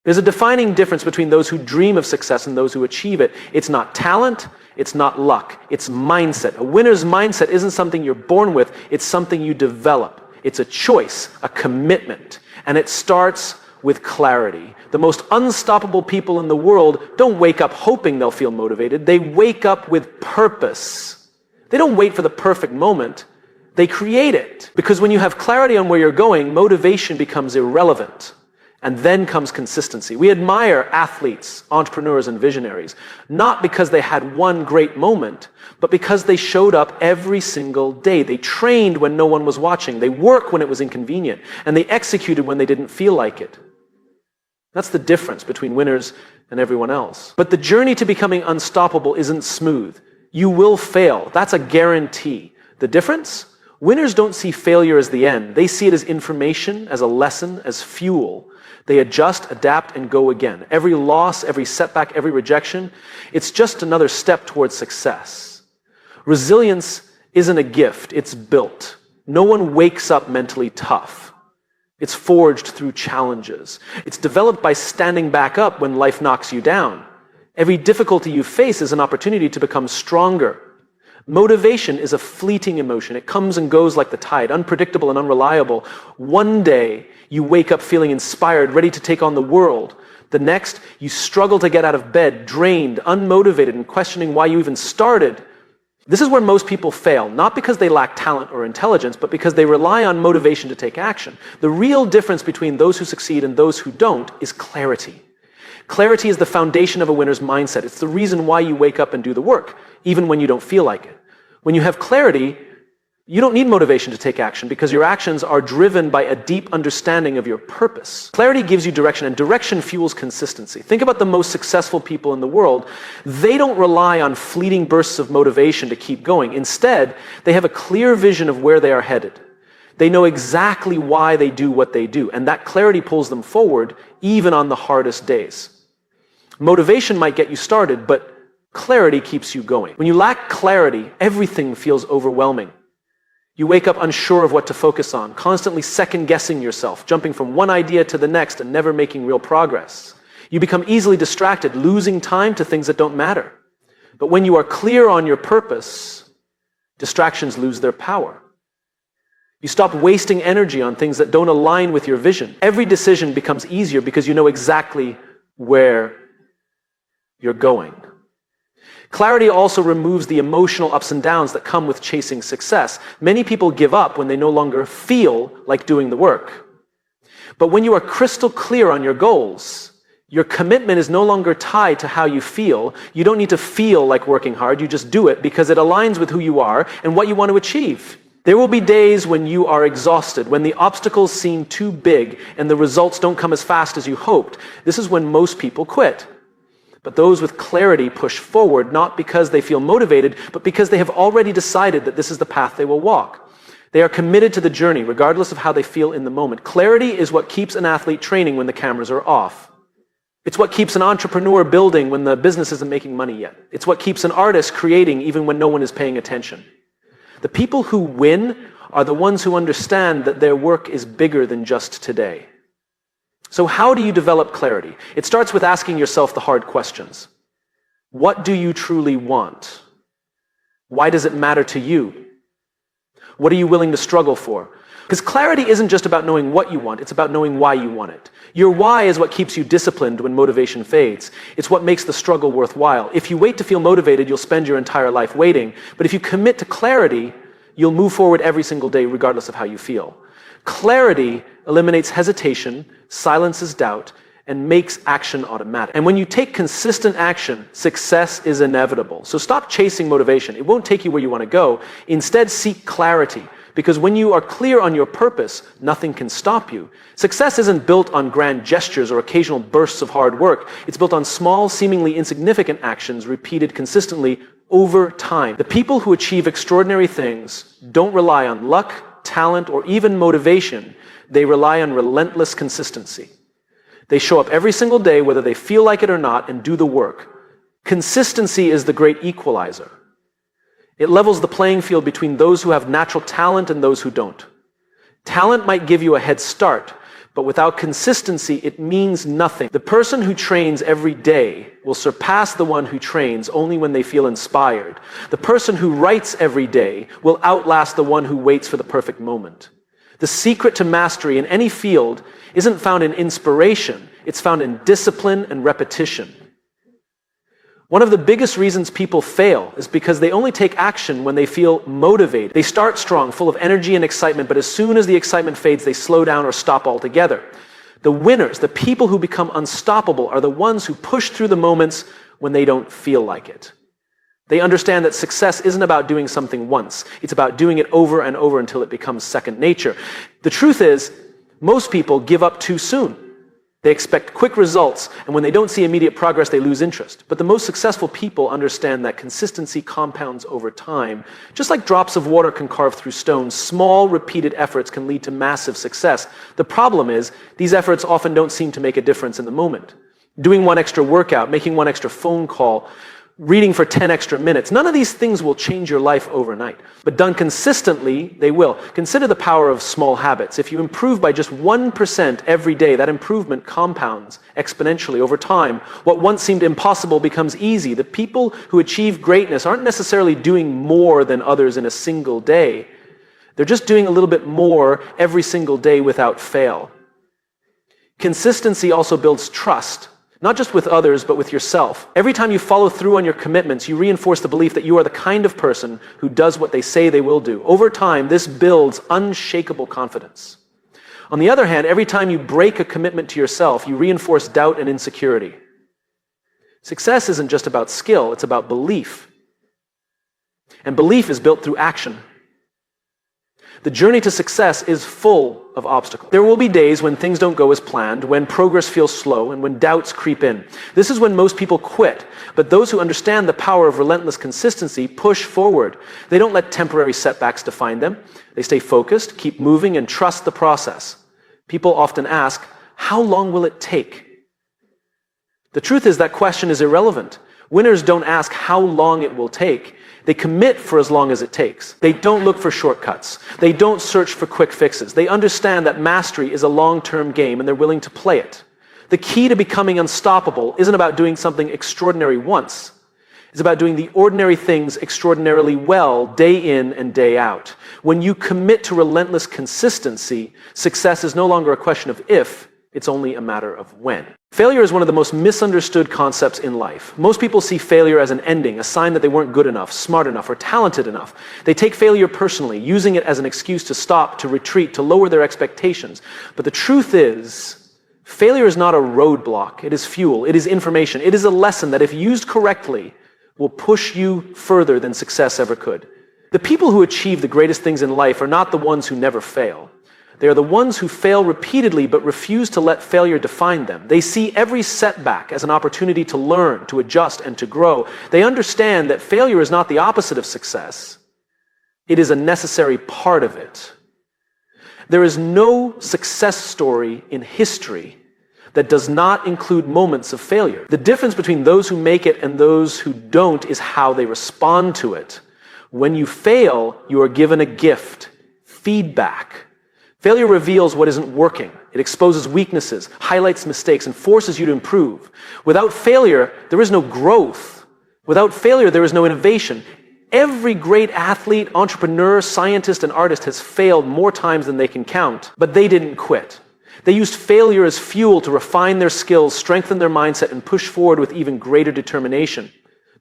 There's a defining difference between those who dream of success and those who achieve it. It's not talent, it's not luck, it's mindset. A winner's mindset isn't something you're born with, it's something you develop. It's a choice, a commitment, and it starts with clarity. The most unstoppable people in the world don't wake up hoping they'll feel motivated, they wake up with purpose. They don't wait for the perfect moment, they create it. Because when you have clarity on where you're going, motivation becomes irrelevant. And then comes consistency. We admire athletes, entrepreneurs, and visionaries, not because they had one great moment, but because they showed up every single day. They trained when no one was watching. They worked when it was inconvenient. And they executed when they didn't feel like it. That's the difference between winners and everyone else. But the journey to becoming unstoppable isn't smooth. You will fail. That's a guarantee. The difference? Winners don't see failure as the end. They see it as information, as a lesson, as fuel. They adjust, adapt, and go again. Every loss, every setback, every rejection, it's just another step towards success. Resilience isn't a gift, it's built. No one wakes up mentally tough. It's forged through challenges. It's developed by standing back up when life knocks you down. Every difficulty you face is an opportunity to become stronger. Motivation is a fleeting emotion. It comes and goes like the tide, unpredictable and unreliable. One day, you wake up feeling inspired, ready to take on the world. The next, you struggle to get out of bed, drained, unmotivated, and questioning why you even started. This is where most people fail, not because they lack talent or intelligence, but because they rely on motivation to take action. The real difference between those who succeed and those who don't is clarity. Clarity is the foundation of a winner's mindset. It's the reason why you wake up and do the work, even when you don't feel like it. When you have clarity, you don't need motivation to take action because your actions are driven by a deep understanding of your purpose. Clarity gives you direction, and direction fuels consistency. Think about the most successful people in the world. They don't rely on fleeting bursts of motivation to keep going. Instead, they have a clear vision of where they are headed. They know exactly why they do what they do, and that clarity pulls them forward even on the hardest days. Motivation might get you started, but clarity keeps you going. When you lack clarity, everything feels overwhelming. You wake up unsure of what to focus on, constantly second-guessing yourself, jumping from one idea to the next and never making real progress. You become easily distracted, losing time to things that don't matter. But when you are clear on your purpose, distractions lose their power. You stop wasting energy on things that don't align with your vision. Every decision becomes easier because you know exactly where you're going. Clarity also removes the emotional ups and downs that come with chasing success. Many people give up when they no longer feel like doing the work. But when you are crystal clear on your goals, your commitment is no longer tied to how you feel. You don't need to feel like working hard. You just do it because it aligns with who you are and what you want to achieve. There will be days when you are exhausted, when the obstacles seem too big and the results don't come as fast as you hoped. This is when most people quit. But those with clarity push forward, not because they feel motivated, but because they have already decided that this is the path they will walk. They are committed to the journey, regardless of how they feel in the moment. Clarity is what keeps an athlete training when the cameras are off. It's what keeps an entrepreneur building when the business isn't making money yet. It's what keeps an artist creating even when no one is paying attention. The people who win are the ones who understand that their work is bigger than just today. So how do you develop clarity? It starts with asking yourself the hard questions. What do you truly want? Why does it matter to you? What are you willing to struggle for? Because clarity isn't just about knowing what you want, it's about knowing why you want it. Your why is what keeps you disciplined when motivation fades. It's what makes the struggle worthwhile. If you wait to feel motivated, you'll spend your entire life waiting. But if you commit to clarity, you'll move forward every single day regardless of how you feel. Clarity eliminates hesitation, silences doubt, and makes action automatic. And when you take consistent action, success is inevitable. So stop chasing motivation. It won't take you where you want to go. Instead, seek clarity. Because when you are clear on your purpose, nothing can stop you. Success isn't built on grand gestures or occasional bursts of hard work. It's built on small, seemingly insignificant actions repeated consistently over time. The people who achieve extraordinary things don't rely on luck, talent, or even motivation. They rely on relentless consistency. They show up every single day, whether they feel like it or not, and do the work. Consistency is the great equalizer. It levels the playing field between those who have natural talent and those who don't. Talent might give you a head start, But without consistency, it means nothing. The person who trains every day will surpass the one who trains only when they feel inspired. The person who writes every day will outlast the one who waits for the perfect moment. The secret to mastery in any field isn't found in inspiration, it's found in discipline and repetition. One of the biggest reasons people fail is because they only take action when they feel motivated. They start strong, full of energy and excitement, but as soon as the excitement fades, they slow down or stop altogether. The winners, the people who become unstoppable, are the ones who push through the moments when they don't feel like it. They understand that success isn't about doing something once. It's about doing it over and over until it becomes second nature. The truth is, most people give up too soon. They expect quick results, and when they don't see immediate progress, they lose interest. But the most successful people understand that consistency compounds over time. Just like drops of water can carve through stone, small, repeated efforts can lead to massive success. The problem is, these efforts often don't seem to make a difference in the moment. Doing one extra workout, making one extra phone call, reading for 10 extra minutes. None of these things will change your life overnight. But done consistently, they will. Consider the power of small habits. If you improve by just 1% every day, that improvement compounds exponentially over time. What once seemed impossible becomes easy. The people who achieve greatness aren't necessarily doing more than others in a single day. They're just doing a little bit more every single day without fail. Consistency also builds trust. Not just with others, but with yourself. Every time you follow through on your commitments, you reinforce the belief that you are the kind of person who does what they say they will do. Over time, this builds unshakable confidence. On the other hand, every time you break a commitment to yourself, you reinforce doubt and insecurity. Success isn't just about skill, it's about belief. And belief is built through action. The journey to success is full of obstacles. There will be days when things don't go as planned, when progress feels slow, and when doubts creep in. This is when most people quit. But those who understand the power of relentless consistency push forward. They don't let temporary setbacks define them. They stay focused, keep moving, and trust the process. People often ask, how long will it take? The truth is that question is irrelevant. Winners don't ask how long it will take. They commit for as long as it takes. They don't look for shortcuts. They don't search for quick fixes. They understand that mastery is a long-term game and they're willing to play it. The key to becoming unstoppable isn't about doing something extraordinary once. It's about doing the ordinary things extraordinarily well, day in and day out. When you commit to relentless consistency, success is no longer a question of if, it's only a matter of when. Failure is one of the most misunderstood concepts in life. Most people see failure as an ending, a sign that they weren't good enough, smart enough, or talented enough. They take failure personally, using it as an excuse to stop, to retreat, to lower their expectations. But the truth is, failure is not a roadblock. It is fuel. It is information. It is a lesson that, if used correctly, will push you further than success ever could. The people who achieve the greatest things in life are not the ones who never fail. They are the ones who fail repeatedly but refuse to let failure define them. They see every setback as an opportunity to learn, to adjust, and to grow. They understand that failure is not the opposite of success. It is a necessary part of it. There is no success story in history that does not include moments of failure. The difference between those who make it and those who don't is how they respond to it. When you fail, you are given a gift, feedback. Failure reveals what isn't working. It exposes weaknesses, highlights mistakes, and forces you to improve. Without failure, there is no growth. Without failure, there is no innovation. Every great athlete, entrepreneur, scientist, and artist has failed more times than they can count, but they didn't quit. They used failure as fuel to refine their skills, strengthen their mindset, and push forward with even greater determination.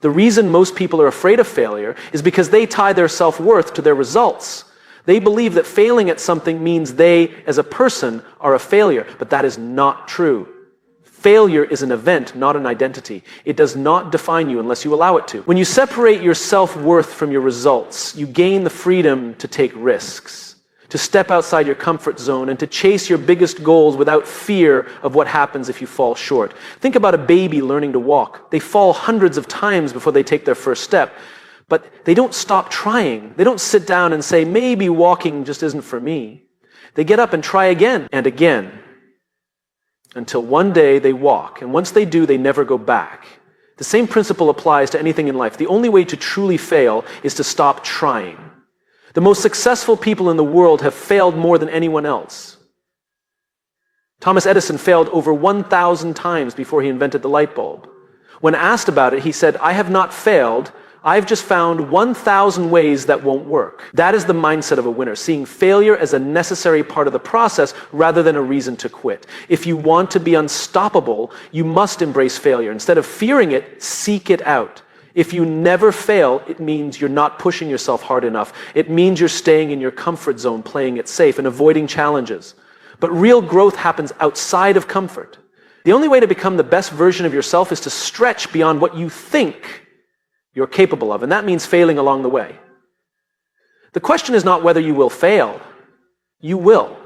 The reason most people are afraid of failure is because they tie their self-worth to their results. They believe that failing at something means they, as a person, are a failure, but that is not true. Failure is an event, not an identity. It does not define you unless you allow it to. When you separate your self-worth from your results, you gain the freedom to take risks, to step outside your comfort zone, and to chase your biggest goals without fear of what happens if you fall short. Think about a baby learning to walk. They fall hundreds of times before they take their first step. But they don't stop trying. They don't sit down and say, maybe walking just isn't for me. They get up and try again and again until one day they walk. And once they do, they never go back. The same principle applies to anything in life. The only way to truly fail is to stop trying. The most successful people in the world have failed more than anyone else. Thomas Edison failed over 1,000 times before he invented the light bulb. When asked about it, he said, "I have not failed. I've just found 1,000 ways that won't work." That is the mindset of a winner, seeing failure as a necessary part of the process rather than a reason to quit. If you want to be unstoppable, you must embrace failure. Instead of fearing it, seek it out. If you never fail, it means you're not pushing yourself hard enough. It means you're staying in your comfort zone, playing it safe and avoiding challenges. But real growth happens outside of comfort. The only way to become the best version of yourself is to stretch beyond what you think you're capable of, and that means failing along the way. The question is not whether you will fail. You will.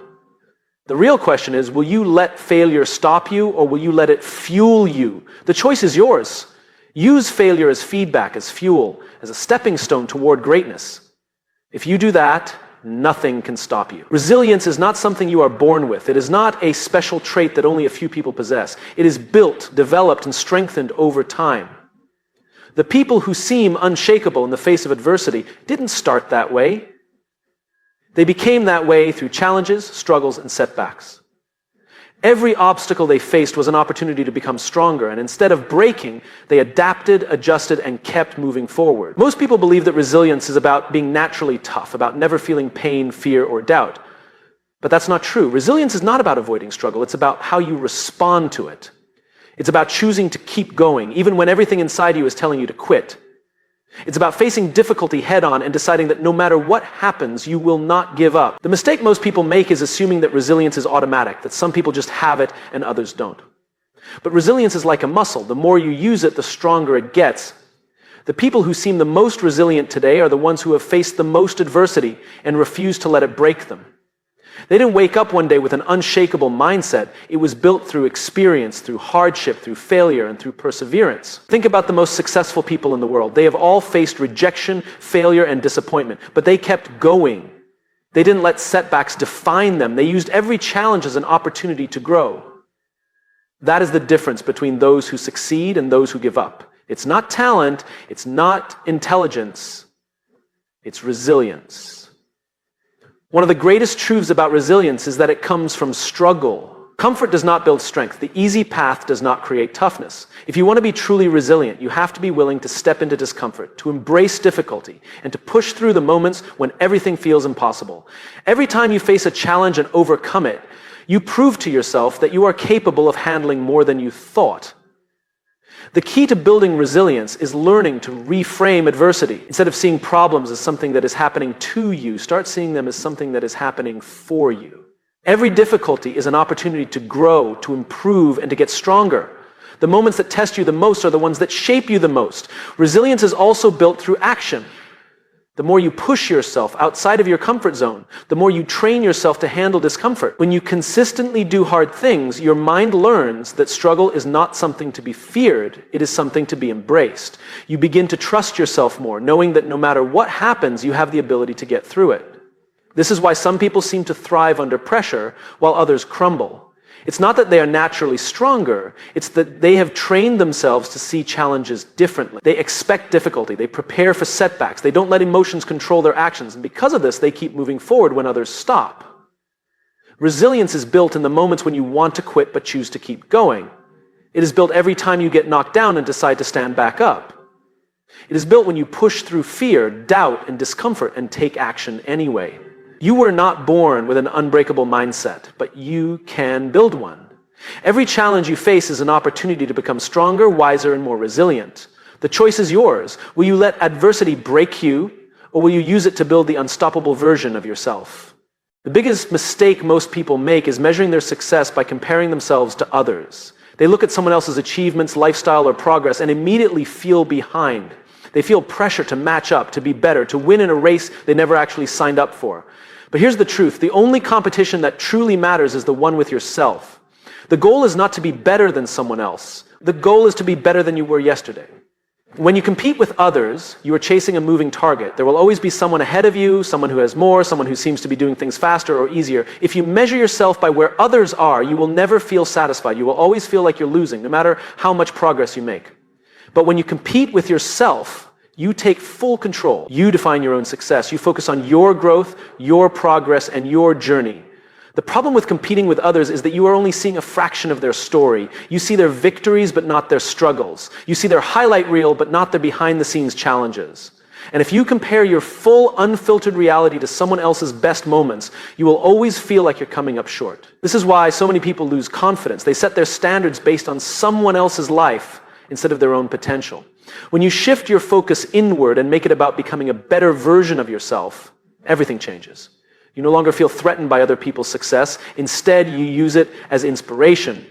The real question is, will you let failure stop you, or will you let it fuel you? The choice is yours. Use failure as feedback, as fuel, as a stepping stone toward greatness. If you do that, nothing can stop you. Resilience is not something you are born with. It is not a special trait that only a few people possess. It is built, developed, and strengthened over time. The people who seem unshakable in the face of adversity didn't start that way. They became that way through challenges, struggles, and setbacks. Every obstacle they faced was an opportunity to become stronger, and instead of breaking, they adapted, adjusted, and kept moving forward. Most people believe that resilience is about being naturally tough, about never feeling pain, fear, or doubt. But that's not true. Resilience is not about avoiding struggle. It's about how you respond to it. It's about choosing to keep going, even when everything inside you is telling you to quit. It's about facing difficulty head-on and deciding that no matter what happens, you will not give up. The mistake most people make is assuming that resilience is automatic, that some people just have it and others don't. But resilience is like a muscle. The more you use it, the stronger it gets. The people who seem the most resilient today are the ones who have faced the most adversity and refuse to let it break them. They didn't wake up one day with an unshakable mindset. It was built through experience, through hardship, through failure, and through perseverance. Think about the most successful people in the world. They have all faced rejection, failure, and disappointment, but they kept going. They didn't let setbacks define them. They used every challenge as an opportunity to grow. That is the difference between those who succeed and those who give up. It's not talent, it's not intelligence, it's resilience. One of the greatest truths about resilience is that it comes from struggle. Comfort does not build strength. The easy path does not create toughness. If you want to be truly resilient, you have to be willing to step into discomfort, to embrace difficulty, and to push through the moments when everything feels impossible. Every time you face a challenge and overcome it, you prove to yourself that you are capable of handling more than you thought. The key to building resilience is learning to reframe adversity. Instead of seeing problems as something that is happening to you, start seeing them as something that is happening for you. Every difficulty is an opportunity to grow, to improve, and to get stronger. The moments that test you the most are the ones that shape you the most. Resilience is also built through action. The more you push yourself outside of your comfort zone, the more you train yourself to handle discomfort. When you consistently do hard things, your mind learns that struggle is not something to be feared, it is something to be embraced. You begin to trust yourself more, knowing that no matter what happens, you have the ability to get through it. This is why some people seem to thrive under pressure, while others crumble. It's not that they are naturally stronger, it's that they have trained themselves to see challenges differently. They expect difficulty, they prepare for setbacks, they don't let emotions control their actions, and because of this, they keep moving forward when others stop. Resilience is built in the moments when you want to quit but choose to keep going. It is built every time you get knocked down and decide to stand back up. It is built when you push through fear, doubt, and discomfort and take action anyway. You were not born with an unbreakable mindset, but you can build one. Every challenge you face is an opportunity to become stronger, wiser, and more resilient. The choice is yours. Will you let adversity break you, or will you use it to build the unstoppable version of yourself? The biggest mistake most people make is measuring their success by comparing themselves to others. They look at someone else's achievements, lifestyle, or progress and immediately feel behind. They feel pressure to match up, to be better, to win in a race they never actually signed up for. But here's the truth. The only competition that truly matters is the one with yourself. The goal is not to be better than someone else. The goal is to be better than you were yesterday. When you compete with others, you are chasing a moving target. There will always be someone ahead of you, someone who has more, someone who seems to be doing things faster or easier. If you measure yourself by where others are, you will never feel satisfied. You will always feel like you're losing, no matter how much progress you make. But when you compete with yourself, you take full control. You define your own success. You focus on your growth, your progress, and your journey. The problem with competing with others is that you are only seeing a fraction of their story. You see their victories, but not their struggles. You see their highlight reel, but not their behind-the-scenes challenges. And if you compare your full, unfiltered reality to someone else's best moments, you will always feel like you're coming up short. This is why so many people lose confidence. They set their standards based on someone else's life instead of their own potential. When you shift your focus inward and make it about becoming a better version of yourself, everything changes. You no longer feel threatened by other people's success. Instead, you use it as inspiration.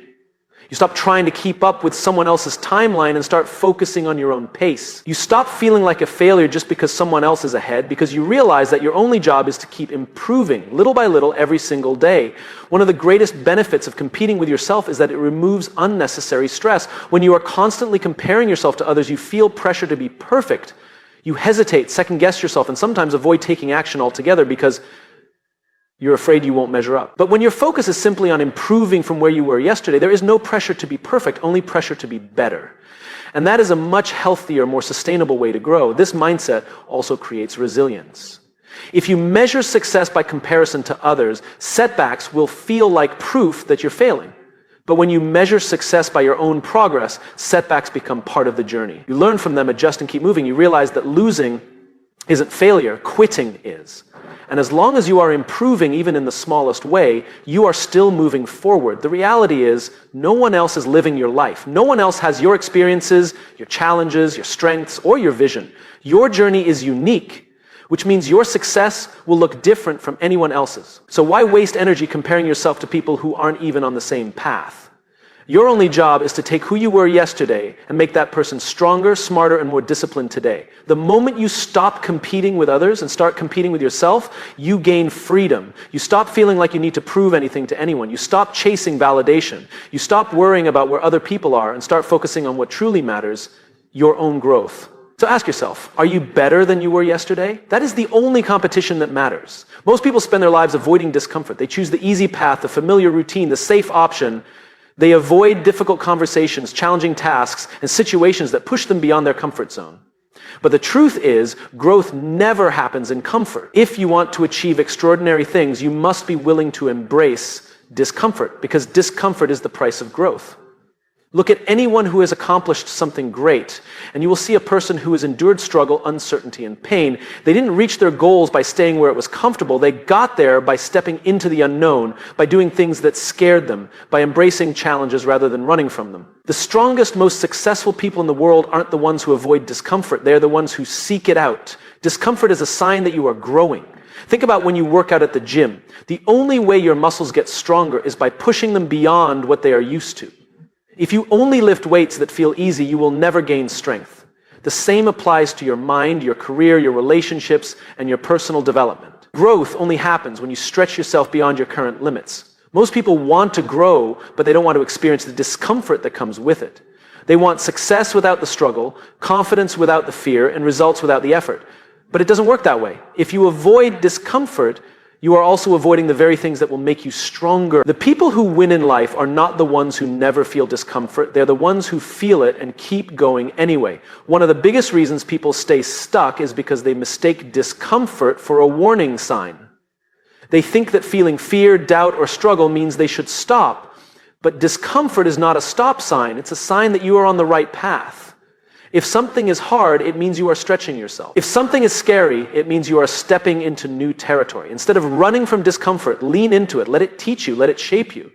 You stop trying to keep up with someone else's timeline and start focusing on your own pace. You stop feeling like a failure just because someone else is ahead, because you realize that your only job is to keep improving little by little every single day. One of the greatest benefits of competing with yourself is that it removes unnecessary stress. When you are constantly comparing yourself to others, you feel pressure to be perfect. You hesitate, second-guess yourself, and sometimes avoid taking action altogether because you're afraid you won't measure up. But when your focus is simply on improving from where you were yesterday, there is no pressure to be perfect, only pressure to be better. And that is a much healthier, more sustainable way to grow. This mindset also creates resilience. If you measure success by comparison to others, setbacks will feel like proof that you're failing. But when you measure success by your own progress, setbacks become part of the journey. You learn from them, adjust, and keep moving. You realize that losing isn't failure, quitting is. And as long as you are improving, even in the smallest way, you are still moving forward. The reality is, no one else is living your life. No one else has your experiences, your challenges, your strengths, or your vision. Your journey is unique, which means your success will look different from anyone else's. So why waste energy comparing yourself to people who aren't even on the same path? Your only job is to take who you were yesterday and make that person stronger, smarter, and more disciplined today. The moment you stop competing with others and start competing with yourself, you gain freedom. You stop feeling like you need to prove anything to anyone. You stop chasing validation. You stop worrying about where other people are and start focusing on what truly matters, your own growth. So ask yourself, are you better than you were yesterday? That is the only competition that matters. Most people spend their lives avoiding discomfort. They choose the easy path, the familiar routine, the safe option. They avoid difficult conversations, challenging tasks, and situations that push them beyond their comfort zone. But the truth is, growth never happens in comfort. If you want to achieve extraordinary things, you must be willing to embrace discomfort, because discomfort is the price of growth. Look at anyone who has accomplished something great, and you will see a person who has endured struggle, uncertainty, and pain. They didn't reach their goals by staying where it was comfortable. They got there by stepping into the unknown, by doing things that scared them, by embracing challenges rather than running from them. The strongest, most successful people in the world aren't the ones who avoid discomfort. They're the ones who seek it out. Discomfort is a sign that you are growing. Think about when you work out at the gym. The only way your muscles get stronger is by pushing them beyond what they are used to. If you only lift weights that feel easy, you will never gain strength. The same applies to your mind, your career, your relationships, and your personal development. Growth only happens when you stretch yourself beyond your current limits. Most people want to grow, but they don't want to experience the discomfort that comes with it. They want success without the struggle, confidence without the fear, and results without the effort. But it doesn't work that way. If you avoid discomfort, you are also avoiding the very things that will make you stronger. The people who win in life are not the ones who never feel discomfort. They're the ones who feel it and keep going anyway. One of the biggest reasons people stay stuck is because they mistake discomfort for a warning sign. They think that feeling fear, doubt, or struggle means they should stop. But discomfort is not a stop sign. It's a sign that you are on the right path. If something is hard, it means you are stretching yourself. If something is scary, it means you are stepping into new territory. Instead of running from discomfort, lean into it. Let it teach you. Let it shape you.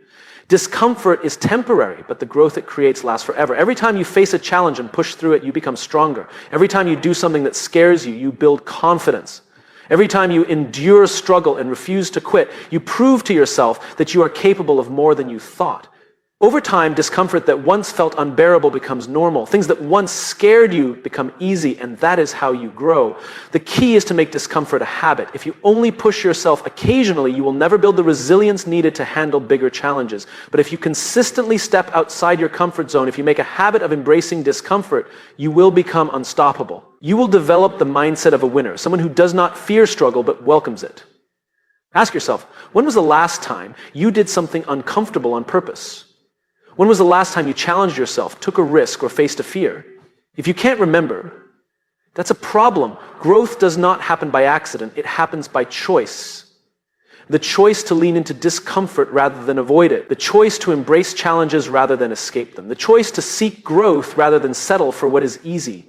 Discomfort is temporary, but the growth it creates lasts forever. Every time you face a challenge and push through it, you become stronger. Every time you do something that scares you, you build confidence. Every time you endure struggle and refuse to quit, you prove to yourself that you are capable of more than you thought. Over time, discomfort that once felt unbearable becomes normal. Things that once scared you become easy, and that is how you grow. The key is to make discomfort a habit. If you only push yourself occasionally, you will never build the resilience needed to handle bigger challenges. But if you consistently step outside your comfort zone, if you make a habit of embracing discomfort, you will become unstoppable. You will develop the mindset of a winner, someone who does not fear struggle but welcomes it. Ask yourself, when was the last time you did something uncomfortable on purpose? When was the last time you challenged yourself, took a risk, or faced a fear? If you can't remember, that's a problem. Growth does not happen by accident. It happens by choice. The choice to lean into discomfort rather than avoid it. The choice to embrace challenges rather than escape them. The choice to seek growth rather than settle for what is easy.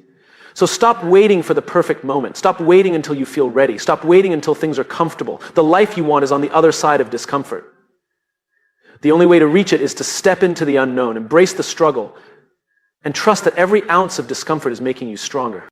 So stop waiting for the perfect moment. Stop waiting until you feel ready. Stop waiting until things are comfortable. The life you want is on the other side of discomfort. The only way to reach it is to step into the unknown, embrace the struggle, and trust that every ounce of discomfort is making you stronger.